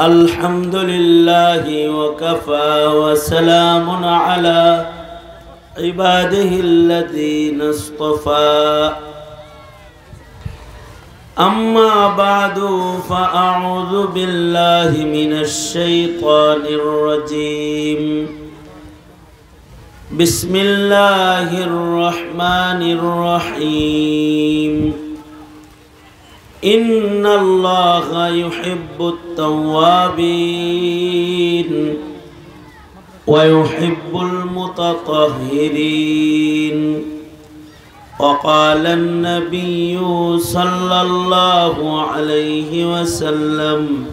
الحمد لله وكفى وسلام على عباده الذين اصطفى أما بعد فأعوذ بالله من الشيطان الرجيم بسم الله الرحمن الرحيم إن الله يحب التوابين ويحب المتطهرين وقال النبي صلى الله عليه وسلم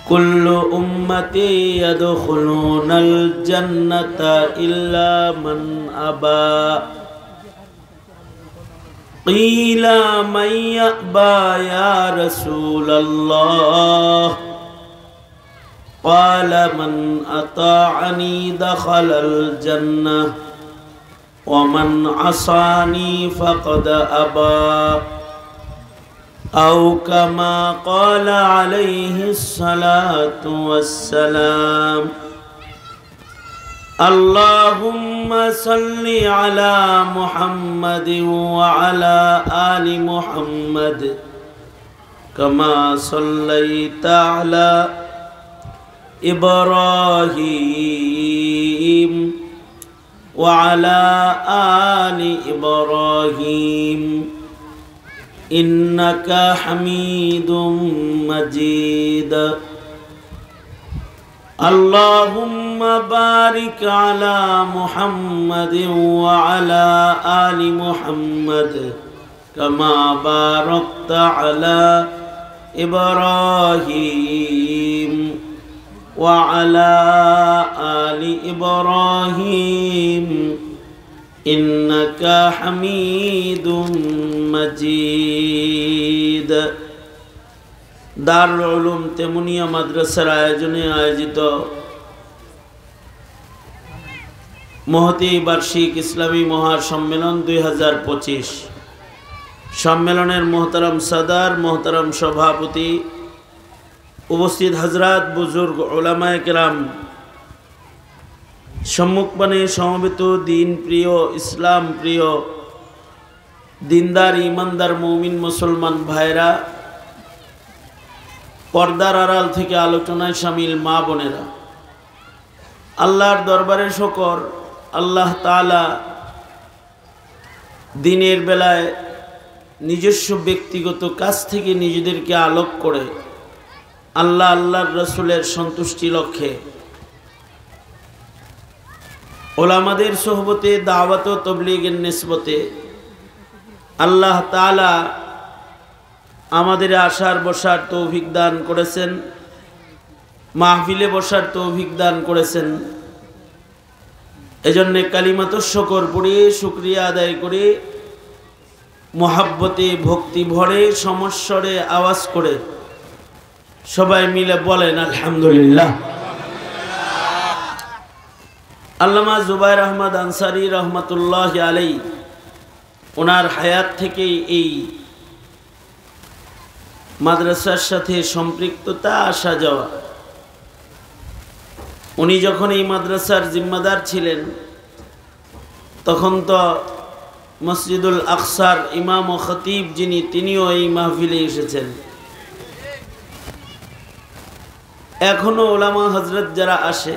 كل أمتي يدخلون الجنة إلا من أبى قيل من يأبى يا رسول الله قال من أطاعني دخل الجنة ومن عصاني فقد أبى أو كما قال عليه الصلاة والسلام اللهم صل على محمد وعلى آل محمد كما صليت على إبراهيم وعلى آل إبراهيم إنك حميد مجيد اللهم بارك على محمد وعلى آل محمد كما باركت على إبراهيم وعلى آل إبراهيم إنك حميد مجيد দারুল উলুম তেমুনিয়া মাদ্রাসার আয়োজনে আয়োজিত মহতী বার্ষিক ইসলামী মহাসম্মেলন 2025 সম্মেলনের মোহতারাম সাদার, মোহতারাম সভাপতি, উপস্থিত হযরত বুজুর্গ উলামায়ে কেরাম, সম্মুখপানে সমবেত দিন প্রিয়, ইসলাম প্রিয়, দিনদার ইমানদার মুমিন মুসলমান ভাইরা, পর্দার আড়াল থেকে আলোচনায় শামিল মা বোনেরা, আল্লাহর দরবারে শুকর, আল্লাহ তাআলা দিনের বেলায় নিজস্ব ব্যক্তিগত কাজ থেকে নিজেদেরকে আলোক করে আল্লাহর রসুলের সন্তুষ্টি লক্ষ্যে ওলামাদের সোহবতে, দাওয়াত ও তাবলীগের নিসবতে আল্লাহ তাআলা আমাদের আসার বসার তৌফিক দান করেছেন, মাহফিলে বসার তৌফিক দান করেছেন। এজন্য কালিমাতুশ শুকর পড়ে শুকরিয়া আদায় করে মহাব্বতে ভক্তি ভরে সমস্বরে আওয়াজ করে সবাই মিলে বলেন আলহামদুলিল্লাহ। আল্লামা জুবায়ের আহমদ আনসারী রহমাতুল্লাহি আলাইহি ওনার হায়াত থেকেই এই মাদ্রাসার সাথে সম্পৃক্ততা আসা যাওয়া। উনি যখন এই মাদ্রাসার জিম্মাদার ছিলেন তখন তো মসজিদুল আকসার ইমাম ও খতিব যিনি, তিনিও এই মাহফিলে এসেছেন। এখনো ওলামা হযরত যারা আসে,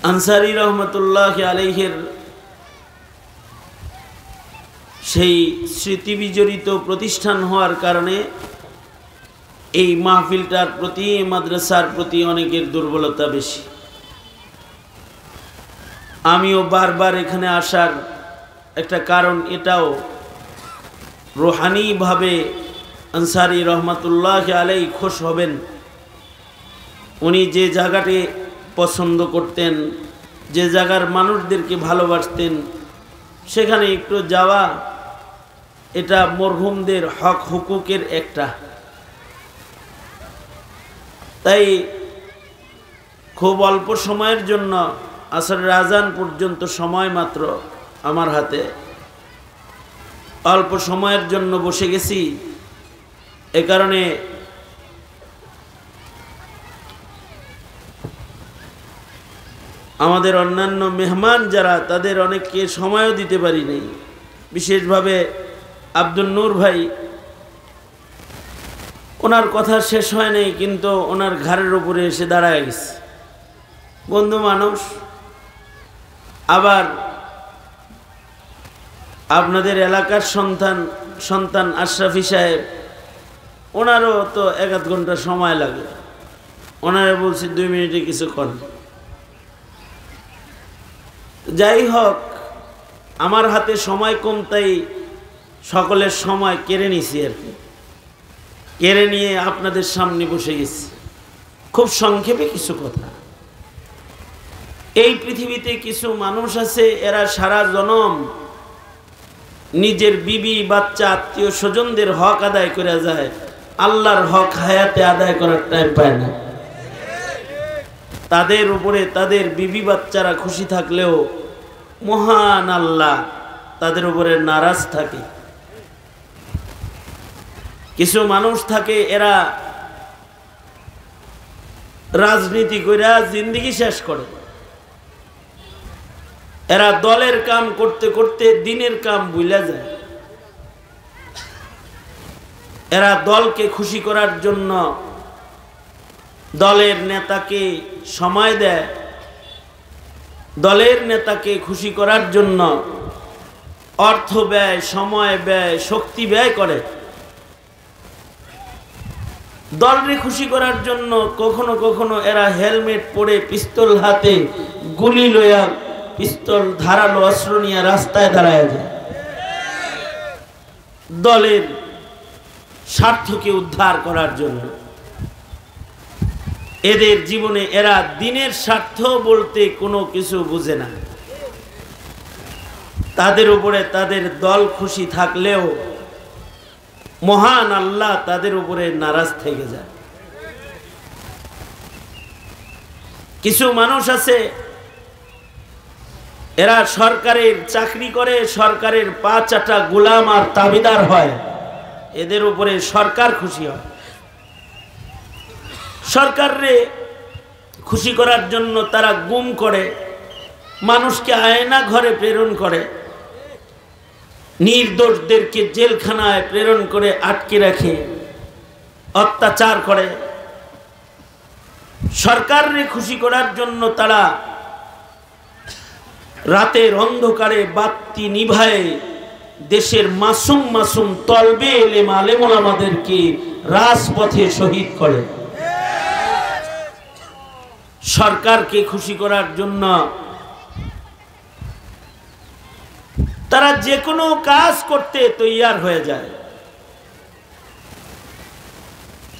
আনসারী রহমতুল্লাহি আলাইহির সেই স্মৃতি বিজড়িত প্রতিষ্ঠান হওয়ার কারণে এই মাহফিলটার প্রতি, মাদ্রাসার প্রতি অনেকের দুর্বলতা বেশি। আমিও বারবার এখানে আসার একটা কারণ এটাও, রুহানিভাবে আনসারী রহমতুল্লাহি আলাইহি খুশ হবেন। উনি যে জায়গাটি পছন্দ করতেন, যে জায়গার মানুষদেরকে ভালোবাসতেন, সেখানে একটু যাওয়া, এটা মরহুমদের হক হুকুকের একটা। তাই খুব অল্প সময়ের জন্য, আসরের আজান পর্যন্ত সময় মাত্র আমার হাতে, অল্প সময়ের জন্য বসে গেছি। এ কারণে আমাদের অন্যান্য মেহমান যারা, তাদের অনেককে সময়ও দিতে পারি নাই। বিশেষভাবে আব্দুল নূর ভাই, ওনার কথা শেষ হয় নাই, কিন্তু ওনার ঘাড়ের উপরে এসে দাঁড়ায় গেছে। বন্ধু মানুষ। আবার আপনাদের এলাকার সন্তান আশরাফি সাহেব, ওনারও তো 1-1 ঘন্টা সময় লাগে। ওনারা বলছি 2 মিনিটে কিছু করেন। যাই হোক, আমার হাতে সময় কম, তাই সকলের সময় কেড়ে নিছি আর কি। কেড়ে নিয়ে আপনাদের সামনে বসে গেছি। খুব সংক্ষেপে কিছু কথা। এই পৃথিবীতে কিছু মানুষ আছে, এরা সারা জনম নিজের বিবি বাচ্চা আত্মীয় স্বজনদের হক আদায় করে যায়, আল্লাহর হক হায়াতে আদায় করার টাইম পায় না। তাদের উপরে তাদের বিবি বাচ্চারা খুশি থাকলেও মহান আল্লাহ তাদের উপরে নারাজ থাকে। কিছু মানুষ থাকে, এরা রাজনীতি কইরা জিন্দেগি শেষ করে। এরা দলের কাম করতে করতে দিনের কাম ভুলে যায়। এরা দলকে খুশি করার জন্য দলের নেতাকে সময় দেয়, দলের নেতাকে খুশি করার জন্য অর্থ ব্যয়, সময় ব্যয়, শক্তি ব্যয় করে। দলকে খুশি করার জন্য কখনো কখনো এরা হেলমেট পরে, পিস্তল হাতে, গুলি লইয়া, পিস্তল ধারালো অস্ত্র নিয়ে রাস্তায় দাঁড়ায় যায়, দলের স্বার্থকে উদ্ধার করার জন্য। এদের জীবনে এরা দিনের স্বার্থ বলতে কোনো কিছু বুঝে না। তাদের উপরে তাদের দল খুশি থাকলেও মহান আল্লাহ তাদের উপরে নারাজ থেকে যায়। কিছু মানুষ আছে, এরা সরকারের চাকরি করে, সরকারের পা চাটা গোলাম আর তাবিদার হয়, এদের উপরে সরকার খুশি হয়। সরকারে খুশি করার জন্য তারা গুম করে, মানুষকে আয়না ঘরে প্রেরণ করে, নির্দোষদেরকে জেলখানায় প্রেরণ করে আটকে রাখে, অত্যাচার করে। সরকারে খুশি করার জন্য তারা রাতের অন্ধকারে বাতি নিভায়ে দেশের মাসুম মাসুম তলবে এলেম আলেম ওলামাদেরকে রাজপথে শহীদ করে। সরকারকে খুশি করার জন্য তারা যে কোনো কাজ করতে তৈয়ার হয়ে যায়।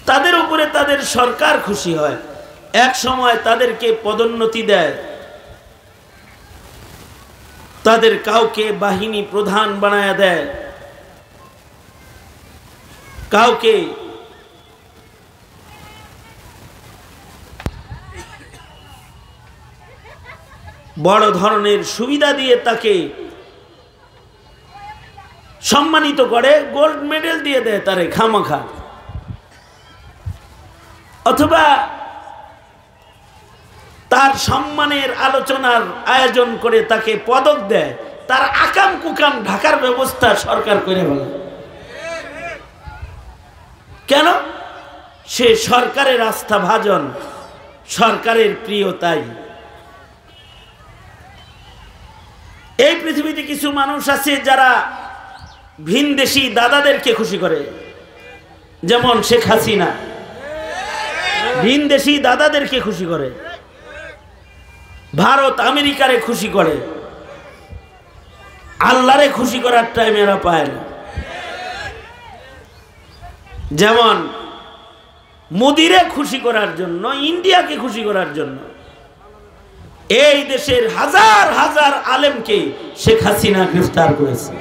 তাদের উপরে তাদের সরকার খুশি হয়, এক সময় তাদেরকে পদোন্নতি দেয়, তাদের কাউকে বাহিনী প্রধান বানায়া দেয়, কাউকে বড় ধরনের সুবিধা দিয়ে তাকে সম্মানিত করে, গোল্ড মেডেল দিয়ে দেয় তারে খামাখা। অথবা তার সম্মানের আলোচনার আয়োজন করে তাকে পদক দেয়, তার আকাম কুকাম ঢাকার ব্যবস্থা সরকার করে বলে। কেন? সে সরকারের আস্থাভাজন, সরকারের প্রিয়। তাই এই পৃথিবীতে কিছু মানুষ আছে যারা ভিনদেশি দাদাদেরকে খুশি করে, যেমন শেখ হাসিনা ভিনদেশি দাদাদেরকে খুশি করে, ভারত আমেরিকারে খুশি করে, আল্লাহরে খুশি করার টাইম এরা পায় না। যেমন মোদিরে খুশি করার জন্য, ইন্ডিয়াকে খুশি করার জন্য এই দেশের হাজার হাজার আলেমকে শেখ হাসিনা গ্রেফতার করেছে,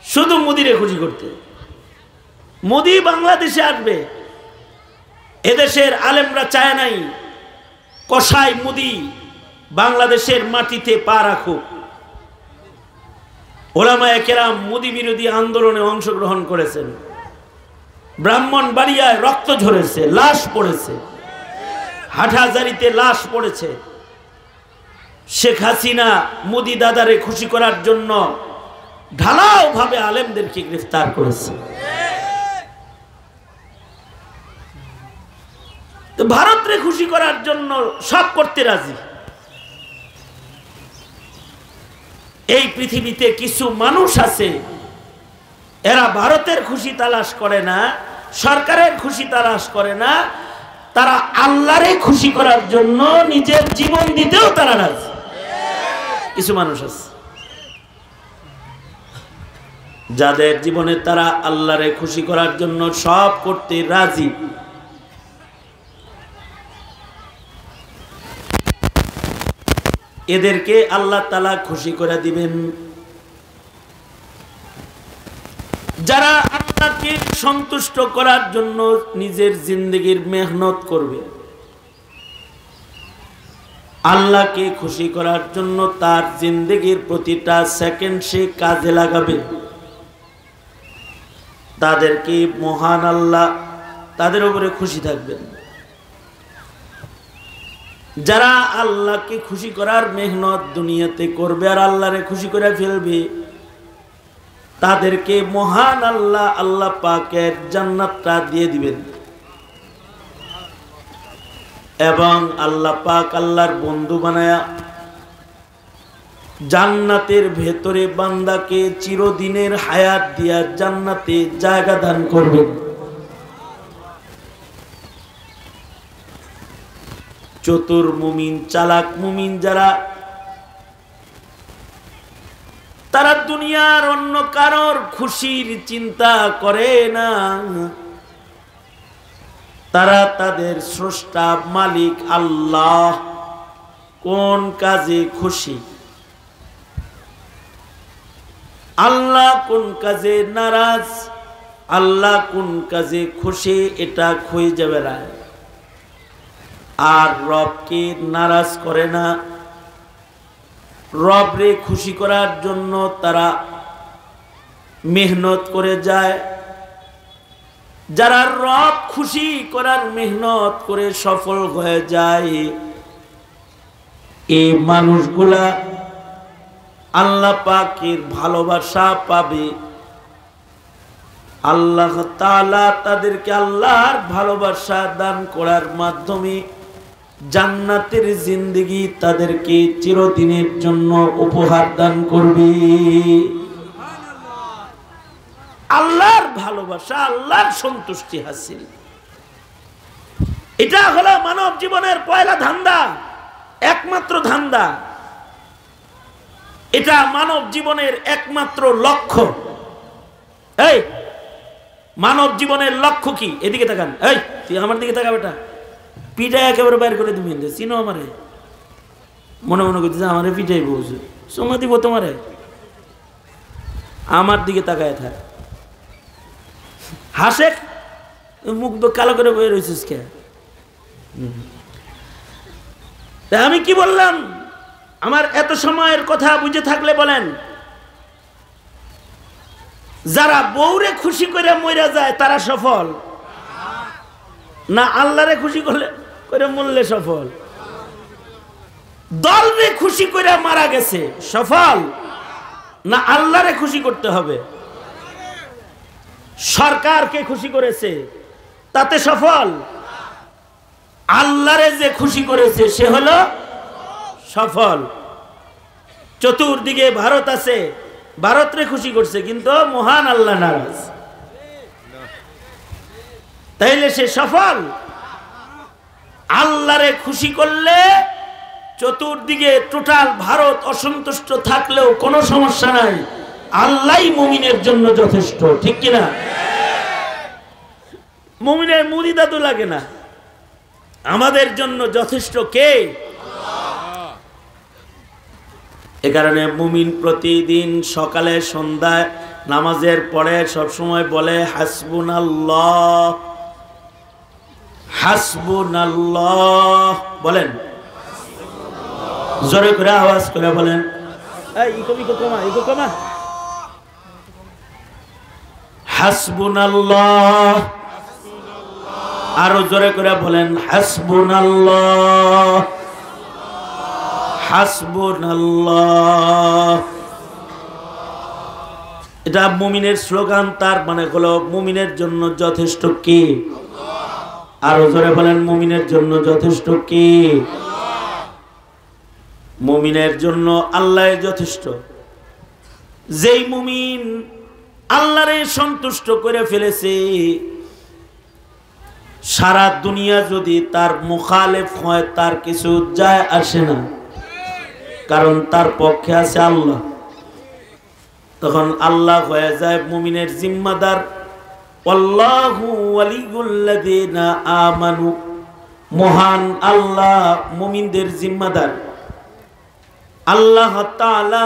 শুধু মোদিরে খুশি করতে। মোদি বাংলাদেশে আসবে, এদেশের আলেমরা চায় নাই কসাই মোদি বাংলাদেশের মাটিতে পা রাখুক। ওলামায়ে কেরাম মোদি বিরোধী আন্দোলনে অংশগ্রহণ করেছেন, ব্রাহ্মণবাড়িয়ায় রক্ত ঝরেছে, লাশ পড়েছে, হাটহাজারীতে লাশ পড়েছে। শেখ হাসিনা মোদি দাদারে খুশি করার জন্য ঢালাও ভাবে আলেমদেরকে গ্রেফতার করেছে। তো ভারতরে খুশি করার জন্য সব করতে রাজি। এই পৃথিবীতে কিছু মানুষ আছে, এরা ভারতের খুশি তালাশ করে না, সরকারের খুশি তালাশ করে না, তারা আল্লাহরে খুশি করার জন্য নিজের জীবন দিতেও তারা রাজি। কিছু মানুষ আছে যাদের জীবনে তারা আল্লাহরে খুশি করার জন্য সব করতে রাজি। এদেরকে আল্লাহ তাআলা খুশি করে দিবেন। যারা আল্লাহকে সন্তুষ্ট করার জন্য নিজের জিন্দেগির মেহনত করবে, আল্লাহকে খুশি করার জন্য তার জিন্দেগির প্রতিটা সেকেন্ড সে কাজে লাগাবে, তাদেরকে মহান আল্লাহ তাদের উপরে খুশি থাকবেন। যারা আল্লাহকে খুশি করার মেহনত দুনিয়াতে করবে আর আল্লাহরে খুশি করে ফেলবে, তাদেরকে মহান আল্লাহ আল্লাহ পাকের জান্নাতটা দিয়ে দিবেন। এবং আল্লাহ পাক আল্লাহর বন্ধু বানায়া জান্নাতের ভেতরে বান্দাকে চিরদিনের হায়াত দিয়া জান্নাতে জায়গা দান করবেন। চতুর মুমিন, চালাক মুমিন যারা, তারা দুনিয়ার অন্য কারোর খুশির চিন্তা করে না, তারা তাদের স্রষ্টা মালিক আল্লাহ কোন কাজে খুশি, আল্লাহ কোন কাজে নারাজ, আল্লাহ কোন কাজে খুশি, এটা খুঁজে বেড়ায়। আর রবকে নারাজ করে না, রবরে খুশি করার জন্য তারা মেহনত করে যায়। যারা রব খুশি করার মেহনত করে সফল হয়ে যায়, এই মানুষগুলা আল্লাহ পাকের ভালোবাসা পাবে। আল্লাহ তাআলা তাদেরকে আল্লাহর ভালোবাসা দান করার মাধ্যমে জান্নাতের জিন্দেগি তাদেরকে চিরদিনের জন্য উপহার দান করবে। আল্লাহর ভালোবাসা, আল্লাহর সন্তুষ্টি হাসিল, এটা হলো মানব জীবনের পয়লা ধান্দা, একমাত্র ধান্দা। এটা মানব জীবনের একমাত্র লক্ষ্য। এই মানব জীবনের লক্ষ্য কি? এদিকে তাকান, এই তুই আমার দিকে তাকা বেটা, পিঠা একেবারে বাইর করে তুমি চিনো আমারে, মনে মনে করতেছে আমারে পিঠাই বলছে, সময় দিব তোমারে, আমার দিকে তাকায় থাক, হাসে, মুখ কালো করে বয়ে রয়েছিস কে? আমি কি বললাম? আমার এত সময়ের কথা বুঝে থাকলে বলেন, যারা বউরে খুশি করে মরে যায় তারা সফল না আল্লাহরে খুশি করলে করে মরলে সফল? দলরে খুশি করে মারা গেছে সফল না আল্লাহরে খুশি করতে হবে? সরকারকে খুশি করেছে তাতে সফল, আল্লাহরে যে খুশি করেছে সে হলো সফল। চতুর্দিকে ভারত আছে, ভারতরে খুশি করছে কিন্তু মহান আল্লাহ নারাজ, তাইলে সে সফল? আল্লাহরে খুশি করলে চতুর্দিকে টোটাল ভারত অসন্তুষ্ট থাকলেও কোনো সমস্যা নাই, আল্লাহই মুমিনের জন্য যথেষ্ট, ঠিক কিনা? মুমিনের মুদি দাদু লাগে না, আমাদের জন্য যথেষ্ট কে? এ কারণে মুমিন প্রতিদিন সকালে সন্ধ্যায় নামাজের পরে সবসময় বলে হাসবুনাল্লাহ হাসবুনাল্লাহ, বলেন জোরে করে আওয়াজ করে বলেন, হাসবুনাল্লাহ আরো জোরে করে বলেন হাসবুনাল্লাহ হাসবুনাল্লাহ। এটা মুমিনের স্লোগান, তার মানে হলো মুমিনের জন্য যথেষ্ট কে? আরো জোরে বলেন মুমিনের জন্য যথেষ্ট কে? মুমিনের জন্য আল্লাহ যথেষ্ট। যেই মুমিন আল্লাহরে সন্তুষ্ট করে ফেলেছে, সারা দুনিয়া যদি তার মুখালেফ হয় তার কিছু যায় আসে না, কারণ তার পক্ষে আছে আল্লাহ। তখন আল্লাহ হয়ে যায় মুমিনের জিম্মাদার। আল্লাহু ওয়ালিউল্লাযিনা আমানু, মহান আল্লাহ মুমিনদের জিম্মাদার। আল্লাহ তাআলা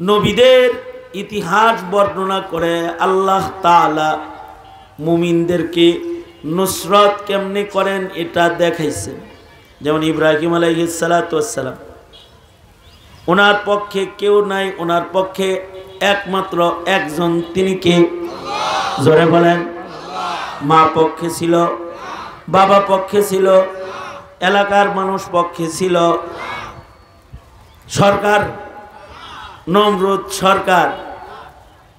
নবীদের ইতিহাস বর্ণনা করে আল্লাহ তাআলা মুমিনদেরকে নুসরত কেমনে করেন এটা দেখাইছেন। যেমন ইব্রাহিম আলাইহিস সালাতু ওয়াস সালাম, ওনার পক্ষে কেউ নাই, ওনার পক্ষে একমাত্র একজন, তিনি কে? জোরে বলেন। মা পক্ষে ছিল, বাবা পক্ষে ছিল, এলাকার মানুষ পক্ষে ছিল, সরকার নমরুদ সরকার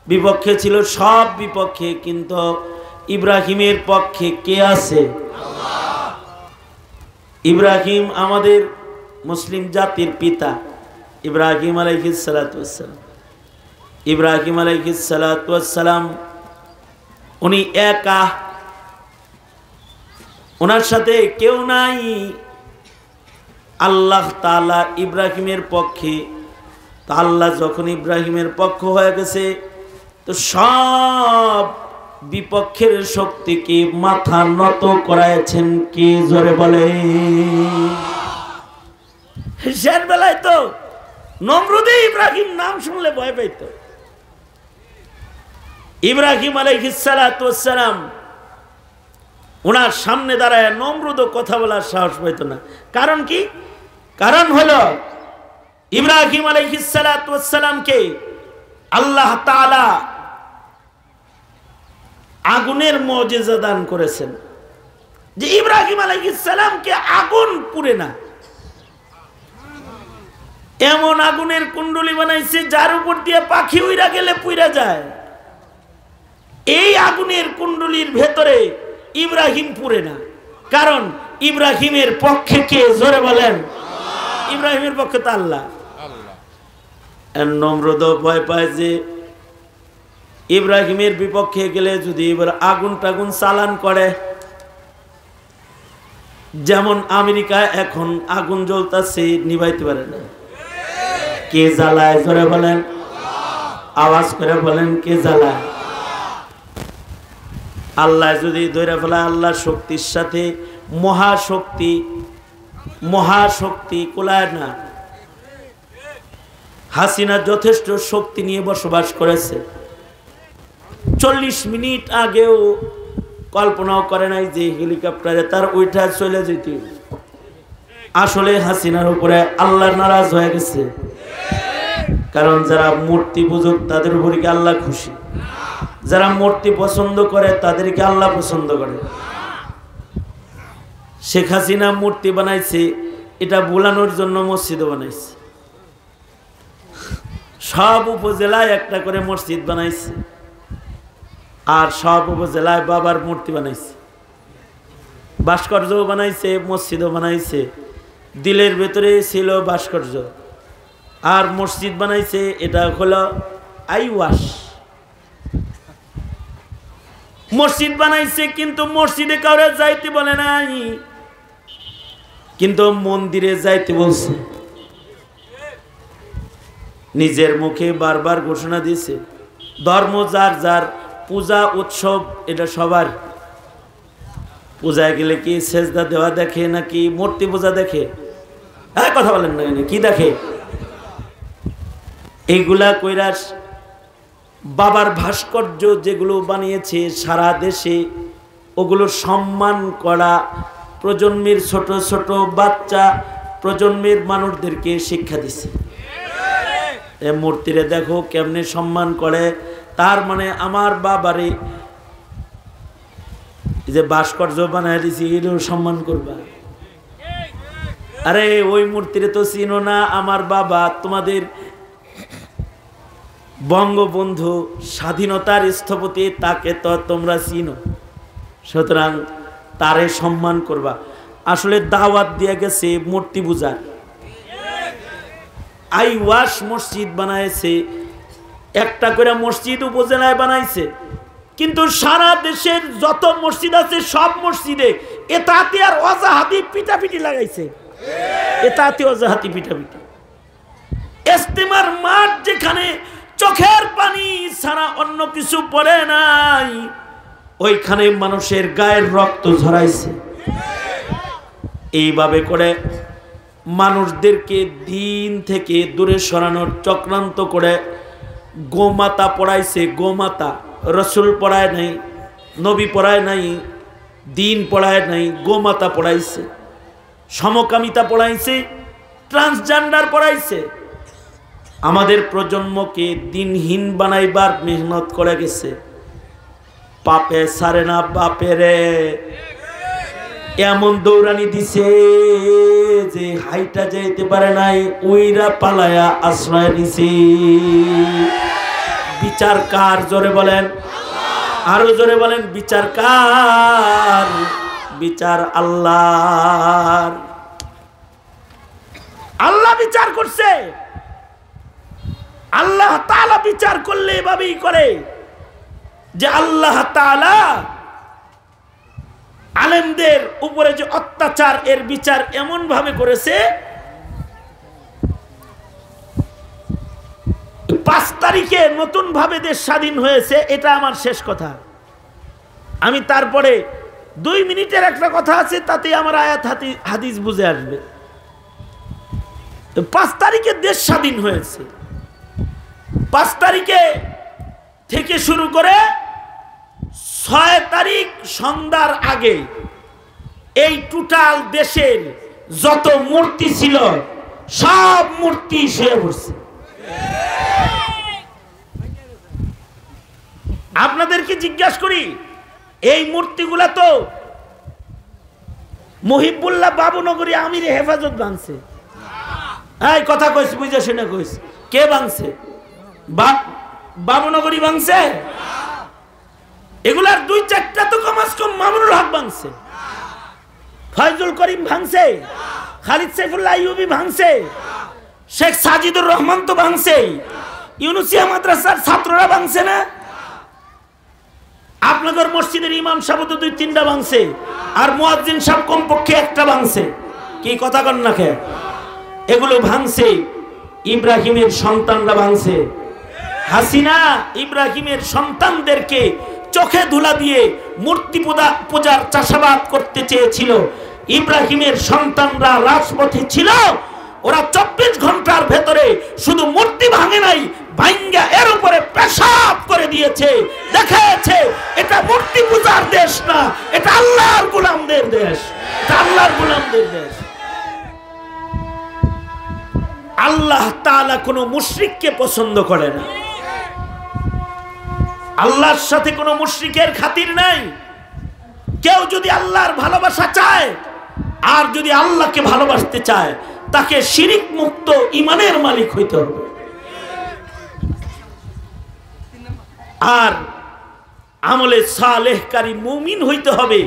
বিপক্ষে ছিল, সব বিপক্ষে, কিন্তু ইব্রাহিমের পক্ষে কে আছে? ইব্রাহিম আমাদের মুসলিম জাতির পিতা, ইব্রাহিম আলাইহিস সালাতু ওয়াস সালাম। ইব্রাহিম আলাইহিস সালাতু ওয়াস সালাম উনি একা, ওনার সাথে কেউ নাই। আল্লাহ তাআলা ইব্রাহিমের পক্ষে, তো আল্লাহ যখন ইব্রাহিমের পক্ষ হয়ে গেছে, তো সব বিপক্ষের শক্তিকে মাথা নত করাইছেন কে? জোরে বলে। শেষ বেলায় তো নমরুদে ইব্রাহিম নাম শুনলে ভয় পাইত। ইব্রাহিম আলাইহিস সালাতু ওয়াস সালাম ওনার সামনে দাঁড়ায় নমরুদও কথা বলার সাহস পাইত না। কারণ কি? কারণ হলো ইব্রাহিম আলাইহিস সালাতু ওয়াস সালামকে আল্লাহ তাআলা আগুনের মুজিজা দান করেছেন, যে ইব্রাহিম আলাইহিস সালামকে আগুন পুড়ে না, এমন আগুনের কুণ্ডলী বানাইছে যার উপর দিয়ে পাখি উইরা গেলে পুইরা যায়। এই আগুনের কুণ্ডলীর ভেতরে ইব্রাহিম পুড়ে না, কারণ ইব্রাহিমের পক্ষে কে? জোরে বলেন। ইব্রাহিমের পক্ষে তো আল্লাহ। নমরুদ ভয় পায় যে ইব্রাহিমের বিপক্ষে গেলে যদি এবার আগুন টাগুন চালান করে, যেমন আমেরিকায় এখন আগুন জ্বলতেছে, নিভাইতে পারে না। কে জ্বালায়? জোরে বলেন, আওয়াজ করে বলেন, কে জ্বালায়? আল্লাহ যদি ধরে ফেলা, আল্লাহ শক্তির সাথে মহাশক্তি, মহাশক্তি কুলায় না। হাসিনা যথেষ্ট শক্তি নিয়ে বসবাস করেছে, 40 মিনিট আগেও কল্পনাও করে নাই যে হেলিকপ্টারে তার উঠা চলে যেতে। আসলে হাসিনার উপরে আল্লাহ নারাজ হয়ে গেছে, কারণ যারা মূর্তি পূজক তাদের উপরে কি আল্লাহ খুশি? যারা মূর্তি পছন্দ করে তাদেরকে আল্লাহ পছন্দ করে। শেখ হাসিনা মূর্তি বানাইছে, এটা বোলানোর জন্য মসজিদ বানাইছে। সব উপজেলায় একটা করে মসজিদ বানাইছে, আর সব উপজেলায় বাবার মূর্তি বানাইছে, ভাস্কর্যও বানাইছে, মসজিদও বানাইছে। দিলের ভেতরে ছিল ভাস্কর্য আর মসজিদ বানাইছে, এটা হলো আইওয়াশ। মসজিদ বানাইছে কিন্তু মসজিদে কাউরে যাইতে বলে নাই, কিন্তু মন্দিরে যাইতে বলছে। নিজের মুখে বারবার ঘোষণা দিয়েছে, ধর্ম যার যার, পূজা উৎসব এটা সবার। পূজায় গেলে কি সেজদা দেওয়া দেখে নাকি মূর্তি পূজা দেখে? হ্যাঁ, কথা বলেন না, কি দেখে? এইগুলা কইরা বাবার ভাস্কর্য যেগুলো বানিয়েছে সারা দেশে, ওগুলো সম্মান করা, প্রজন্মের ছোট ছোট বাচ্চা, প্রজন্মের মানুষদেরকে শিক্ষা দিছে। এ মূর্তিরে দেখো কেমনে সম্মান করে, তার মানে আমার বাবারে যে ভাস্কর্য বানায় দিছি এটাও সম্মান করবা। আরে ওই মূর্তিরে তো চিনো না আমার বাবা, তোমাদের বঙ্গবন্ধু স্বাধীনতার স্থপতি, তাকে তো তোমরা চিনো, সুতরাং তারে সম্মান করবা। আসলে দাওয়াত দিয়ে গেছে মূর্তি পূজার। আই ওয়াশ মসজিদ বানাইছে, একটা করে মসজিদ উপজেলায় বানাইছে, কিন্তু সারা দেশের যত মসজিদ আছে সব মসজিদে এতাতি আর ওয়াজাহাতি পিটাপিটি লাগাইছে। এতাতি ওয়াজাহাতি পিটাপিটি। ইজতেমার মাঠ যেখানে চোখের পানি ছাড়া অন্য কিছু পড়ে নাই, ওইখানে মানুষের গায়ের রক্ত ঝরাইছে। এইভাবে করে মানুষদেরকে দিন থেকে দূরে সরানোর চক্রান্ত করে গোমাতা পড়াইছে। গোমাতা রসুল পড়ায় নাই, নবী পড়ায় নাই, দিন পড়ায় নাই, গোমাতা পড়াইছে। সমকামিতা পড়াইছে, ট্রান্সজেন্ডার পড়াইছে। আমাদের প্রজন্মকে দিনহীন বানাইবার মেহনত করে গেছে। পাপে সারে না বাপেরে, এমন দৌড়ানি দিছে যে হাইটা যাইতে পারে নাই, ওইরা পালায়া আশ্রয় নিছে। বিচার কার? জোরে বলেন, আরো জোরে বলেন, বিচার কার? বিচার আল্লাহর। আল্লাহ বিচার করছে। আল্লাহ তাআলা বিচার করলে এভাবেই করে যে আল্লাহ তাআলা আলেমদের উপরে যে অত্যাচার, এর বিচার এমন ভাবে করেছে। 5 তারিখে নতুন ভাবে দেশ স্বাধীন হয়েছে, এটা আমার শেষ কথা। আমি তারপরে 2 মিনিটের একটা কথা আছে, তাতে আমার আয়াত হাদিস বুঝে আসবে। 5 তারিখে দেশ স্বাধীন হয়েছে। 5 তারিখে থেকে শুরু করে 6 তারিখ সন্ধ্যার আগে এই টোটাল দেশের যত মূর্তি ছিল সব মূর্তি শুয়ে পড়ছে। আপনাদেরকে জিজ্ঞাসা করি, এই মূর্তিগুলা তো মহিবুল্লাহ বাবুনগরী আমিরে হেফাজত ভাঙছে। এই কথা কইস, বুঝে শুনে কইস, কে ভাঙছে? বাবুনগরী ভাঙছে। এগুলার 2-4টা তো কমাস কম মামুনুল হক ভাঙছে, ফয়জুল করিম ভাঙছে, খালিদ সাইফুল্লাহ আইয়ুবী ভাঙছে, শেখ সাজিদুর রহমান তো ভাঙছে, ইউনুসিয়া মাদ্রাসার ছাত্ররা ভাঙছে না? আপনাদের মসজিদের ইমাম সাহেব তো 2-3টা ভাঙছে, আর মুয়াজ্জিন সাহেব কমপক্ষে একটা ভাঙছে। কি কথা কন না কে? এগুলো ভাঙছে ইব্রাহিমের সন্তানরা ভাঙছে। হাসিনা ইব্রাহিমের সন্তানদেরকে চোখে ধুলা দিয়ে মূর্তি পূজার চাষাবাদ করতে চেয়েছিল। ইব্রাহিমের সন্তানরা রাজপথে ছিল, ওরা 24 ঘন্টার ভেতরে শুধু মূর্তি ভাঙে নাই, ভাঙ্গা এর উপরে পেশাব করে দিয়েছে। দেখাচ্ছে এটা মূর্তি পূজার দেশ না, এটা আল্লাহর গোলামদের দেশ, এটা আল্লাহর গোলামদের দেশ। আল্লাহ তাআলা কোনো মুশরিককে পছন্দ করে না। আল্লাহর সাথে কোনো মুশরিকের খাতির নাই। কেউ যদি আল্লাহর ভালোবাসা চায় আর যদি আল্লাহকে ভালোবাসতে চায়, তাকে শিরিক মুক্ত ঈমানের মালিক হইতে হবে। আর আমলে সালেহকারী মুমিন হইতে হবে।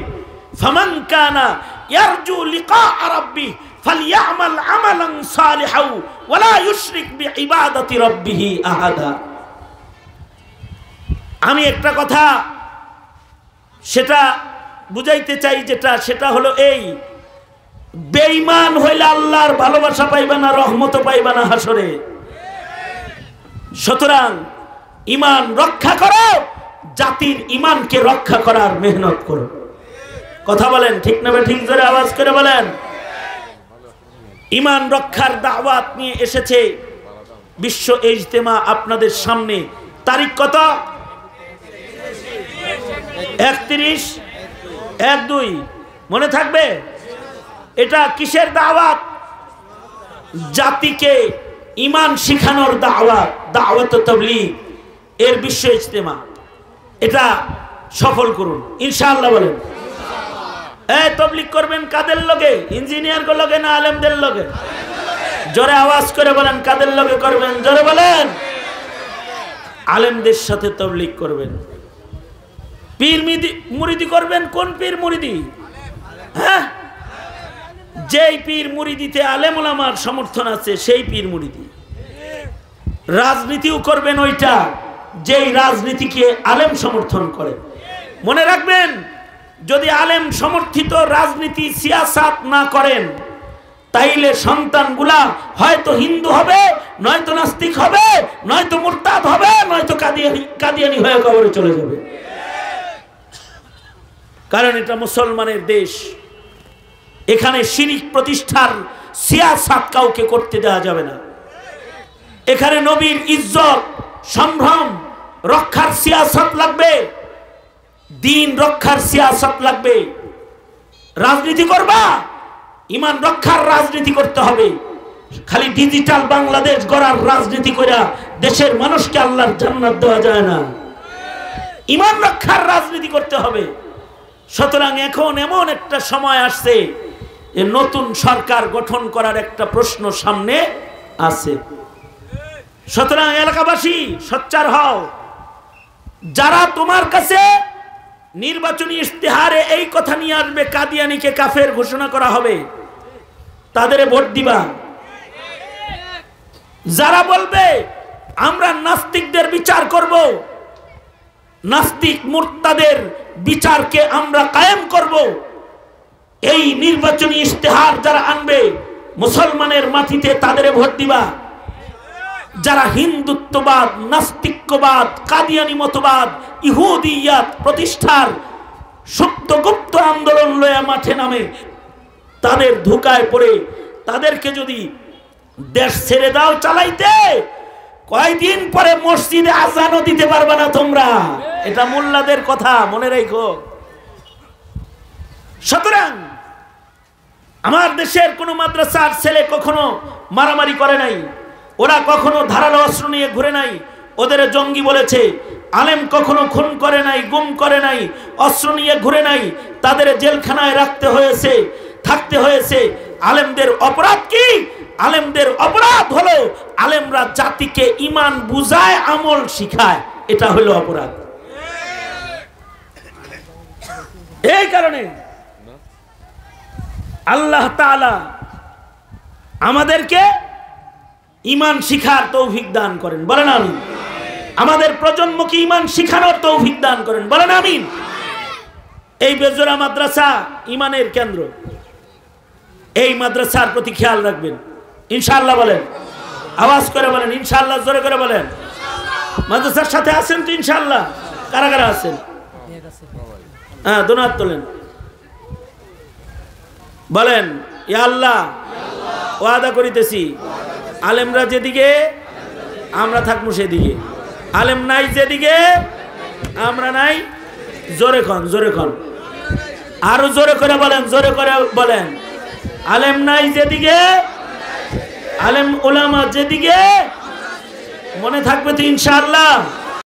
ফামান কানা ইয়ারজু লিকা রাব্বিহি ফালইআমাল আমালান সালিহাও ওয়ালা ইউশরিক বিইবাদাতি রাব্বিহি আহাদা। আমি একটা কথা সেটা বুঝাইতে চাই, সেটা হলো এই, বেঈমান হইলে আল্লাহর ভালোবাসা পাইবে না, রহমত পাইবে না হাসরে। সুতরাং ঈমান রক্ষা করো, জাতির ঈমানকে রক্ষা করার মেহনত করো। কথা বলেন ঠিক না? ঠিক জোরে আওয়াজ করে বলেন। ঈমান রক্ষার দাওয়াত নিয়ে এসেছে বিশ্ব ইজতেমা আপনাদের সামনে। তারিখ কত? 31/1/2 মনে থাকবে? এটা কিসের দাওয়াত? জাতিকে ঈমান শিখানোর দাওয়াত, দাওয়াত তাবলীগ এর বিশ্ব ইজতেমা। এটা সফল করুন ইনশাআল্লাহ। বলেন এই তবলিগ করবেন কাদের লগে? ইঞ্জিনিয়ার গো লগে না আলেমদের লগে? জোরে আওয়াজ করে বলেন কাদের লগে করবেন? জোরে বলেন। আলেমদের সাথে তবলিগ করবেন। পীর মুরিদি করবেন। কোন পীর মুরিদি? হ্যাঁ, যেই পীর মুরিদিতে আলেম ওলামার সমর্থন আছে সেই পীর মুরিদি। রাজনীতিও করবেন ওইটা যেই রাজনীতিকে আলেম সমর্থন করে। মনে রাখবেন, যদি আলেম সমর্থিত রাজনীতি সিয়াসাত না করেন তাইলে সন্তানগুলা হয়তো হিন্দু হবে, নয়তো নাস্তিক হবে, নয়তো মুরতাদ হবে, নয়তো কাদিয়ানি হয়ে কবরে চলে যাবে। কারণ এটা মুসলমানের দেশ, এখানে শিরিক প্রতিষ্ঠার সিয়াসাত কাউকে করতে দেওয়া যাবে না। এখানে নবীর ইজ্জত সম্ভ্রম রক্ষার সিয়াসাত লাগবে, দিন রক্ষার সিয়াসাত লাগবে। রাজনীতি করবা, ইমান রক্ষার রাজনীতি করতে হবে। খালি ডিজিটাল বাংলাদেশ গড়ার রাজনীতি কইরা দেশের মানুষকে আল্লাহর জান্নাত দেওয়া যায় না, ইমান রক্ষার রাজনীতি করতে হবে। সুতরাং এখন এমন একটা সময় আসছে যে নতুন সরকার গঠন করার একটা প্রশ্ন সামনে আছে। সুতরাং এলাকাবাসী সোচ্চার হও। যারা তোমার কাছে নির্বাচনী ইশতেহারে এই কথা নিয়ে আসবে কাদিয়ানিকে কাফের ঘোষণা করা হবে, তাদের ভোট দিবা। যারা বলবে আমরা নাস্তিকদের বিচার করব, নাস্তিক মুরতাদের বিচারকে আমরা কায়েম করব, এই নির্বাচনী ইশতেহার যারা আনবে মুসলমানের মাটিতে তাদের ভোট দিবা। যারা হিন্দুত্ববাদ, নাস্তিক্যবাদ, কাদিয়ানি মতবাদ, ইহুদিয়াত প্রতিষ্ঠার সুপ্ত গুপ্ত আন্দোলন লয়ে মাঠে নামে, তাদের ধোঁকায় পড়ে তাদেরকে যদি দেশ ছেড়ে দাও চালাইতে, কয়দিন পরে মসজিদে আজানও দিতে পারবে না তোমরা। এটা মোল্লাদের কথা, মনে রাখো। সুতরাং আমার দেশের কোন মাদ্রাসার ছেলে কখনো মারামারি করে নাই, ওরা কখনো ধারালো অস্ত্র নিয়ে ঘুরে নাই, ওদের জঙ্গি বলেছে। আলেম কখনো খুন করে নাই, গুম করে নাই, অস্ত্র নিয়ে ঘুরে নাই, তাদের জেলখানায় থাকতে হয়েছে। আলেমদের অপরাধ কি? আলেমদের অপরাধ হলো আলেমরা জাতিকে ঈমান বুঝায়, আমল শিখায়, এটা হলো অপরাধ। এই কারণে আল্লাহ তাআলা আমাদেরকে ঈমান শিখার তৌফিক দান করেন, বলেন আমিন। আমাদের প্রজন্মকে ঈমান শিখানোর তৌফিক দান করেন, বলেন আমিন। এই বেজোড়া মাদ্রাসা ঈমানের কেন্দ্র, এই মাদ্রাসার প্রতি খেয়াল রাখবেন ইনশাআল্লাহ। বলেন, আওয়াজ করে বলেন ইনশাআল্লাহ, জোরে করে বলেন। মাদ্রাসার সাথে আছেন তো ইনশাআল্লাহ? কারা কারা আছেন? হ্যাঁ, দোনাত তোলেন, বলেন ইয়া আল্লাহ ওয়াদা করিতেছি আলেমরা যেদিকে আমরা থাকবো সেদিকে, আলেম নাই যেদিকে আমরা নাই। জোরে খন, জোরে খন, আরো জোরে করে বলেন, জোরে করে বলেন। আলেম নাই যেদিকে, আলেম ওলামা যেদিকে, মনে থাকবে তো ইনশাআল্লাহ।